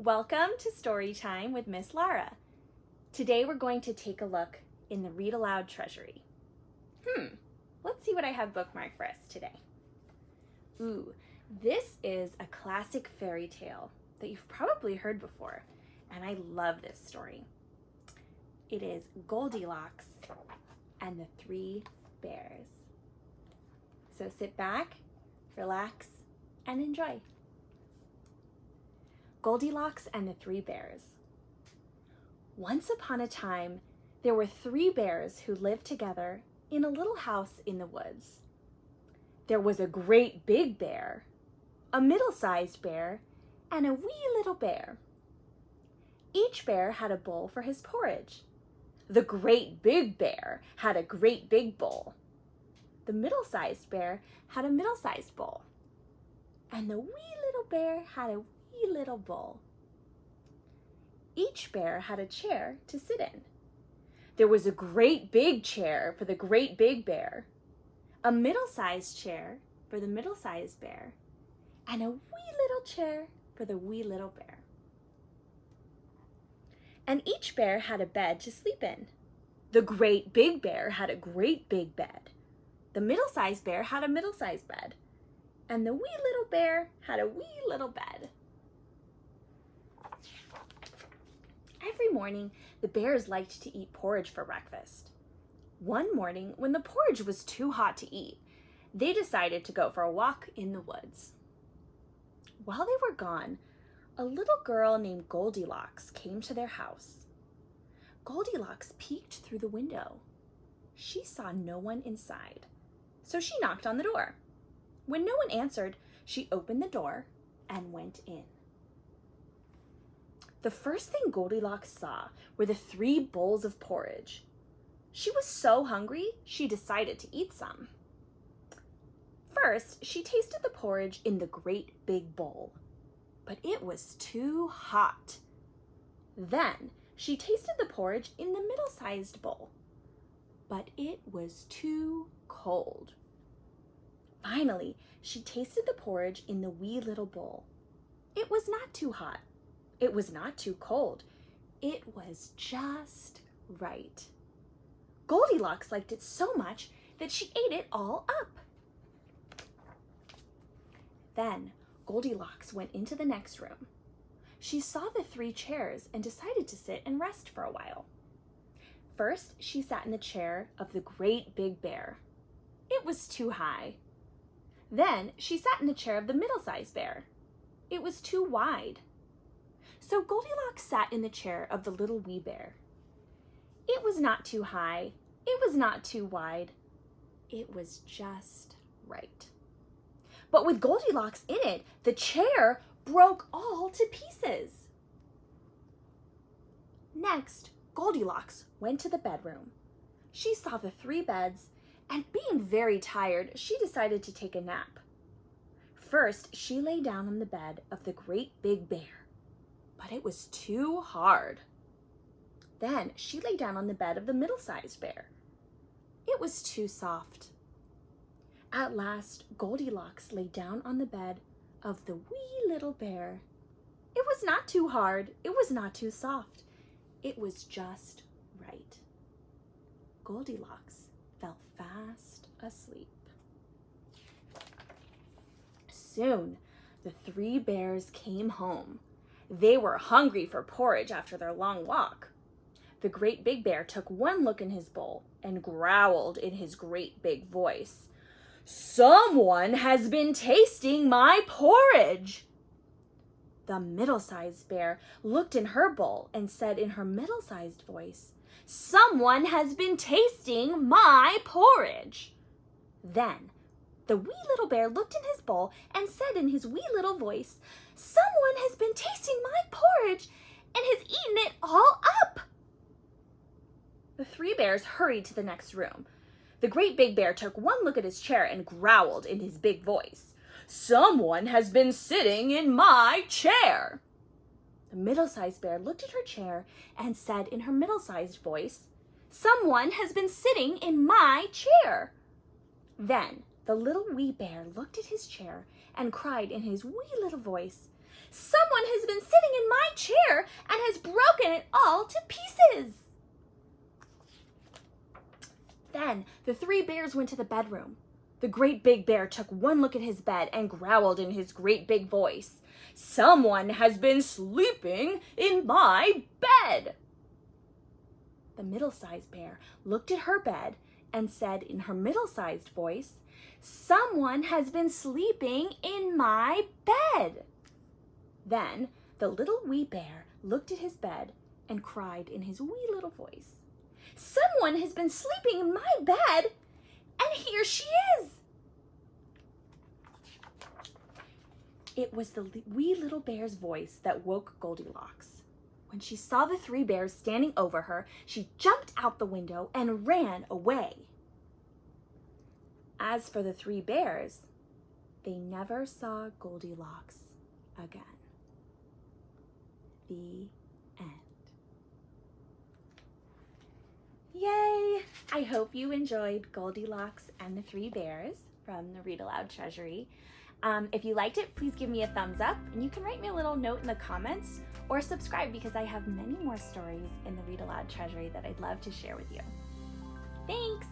Welcome to Storytime with Miss Lara. Today we're going to take a look in the Read-Aloud Treasury. Let's see what I have bookmarked for us today. This is a classic fairy tale that you've probably heard before, and I love this story. It is Goldilocks and the Three Bears. So sit back, relax, and enjoy. Goldilocks and the Three Bears. Once upon a time, there were three bears who lived together in a little house in the woods. There was a great big bear, a middle-sized bear, and a wee little bear. Each bear had a bowl for his porridge. The great big bear had a great big bowl. The middle-sized bear had a middle-sized bowl. And the wee little bear had a wee little bowl. Each bear had a chair to sit in. There was a great big chair for the great big bear, a middle-sized chair for the middle-sized bear, and a wee little chair for the wee little bear. And each bear had a bed to sleep in. The great big bear had a great big bed. The middle-sized bear had a middle-sized bed. And the wee little bear had a wee little bed. Every morning, the bears liked to eat porridge for breakfast. One morning, when the porridge was too hot to eat, they decided to go for a walk in the woods. While they were gone, a little girl named Goldilocks came to their house. Goldilocks peeked through the window. She saw no one inside, so she knocked on the door. When no one answered, she opened the door and went in. The first thing Goldilocks saw were the three bowls of porridge. She was so hungry, she decided to eat some. First, she tasted the porridge in the great big bowl, but it was too hot. Then, she tasted the porridge in the middle-sized bowl, but it was too cold. Finally, she tasted the porridge in the wee little bowl. It was not too hot. It was not too cold. It was just right. Goldilocks liked it so much that she ate it all up. Then Goldilocks went into the next room. She saw the three chairs and decided to sit and rest for a while. First, she sat in the chair of the great big bear. It was too high. Then she sat in the chair of the middle-sized bear. It was too wide. So Goldilocks sat in the chair of the little wee bear. It was not too high. It was not too wide. It was just right. But with Goldilocks in it, the chair broke all to pieces. Next, Goldilocks went to the bedroom. She saw the three beds, and being very tired, she decided to take a nap. First, she lay down on the bed of the great big bear, but it was too hard. Then she lay down on the bed of the middle-sized bear. It was too soft. At last, Goldilocks lay down on the bed of the wee little bear. It was not too hard. It was not too soft. It was just right. Goldilocks fell fast asleep. Soon, the three bears came home. They were hungry for porridge after their long walk. The great big bear took one look in his bowl and growled in his great big voice, "Someone has been tasting my porridge!" The middle-sized bear looked in her bowl and said in her middle-sized voice, "Someone has been tasting my porridge!" Then the wee little bear looked in his bowl and said in his wee little voice, "Someone has been tasting my porridge and has eaten it all up!" The three bears hurried to the next room. The great big bear took one look at his chair and growled in his big voice, "Someone has been sitting in my chair!" The middle-sized bear looked at her chair and said in her middle-sized voice, "Someone has been sitting in my chair!" Then the little wee bear looked at his chair and cried in his wee little voice, Someone has been sitting in my chair and has broken it all to pieces. Then the three bears went to the bedroom. The great big bear took one look at his bed and growled in his great big voice, "Someone has been sleeping in my bed." The middle-sized bear looked at her bed and said in her middle-sized voice, "Someone has been sleeping in my bed." Then the little wee bear looked at his bed and cried in his wee little voice, "Someone has been sleeping in my bed, and here she is." It was the wee little bear's voice that woke Goldilocks. When she saw the three bears standing over her, she jumped out the window and ran away. As for the three bears, they never saw Goldilocks again. The end. Yay! I hope you enjoyed Goldilocks and the Three Bears from the Read-Aloud Treasury. If you liked it, please give me a thumbs up, and you can write me a little note in the comments or subscribe because I have many more stories in the Read-Aloud Treasury that I'd love to share with you. Thanks!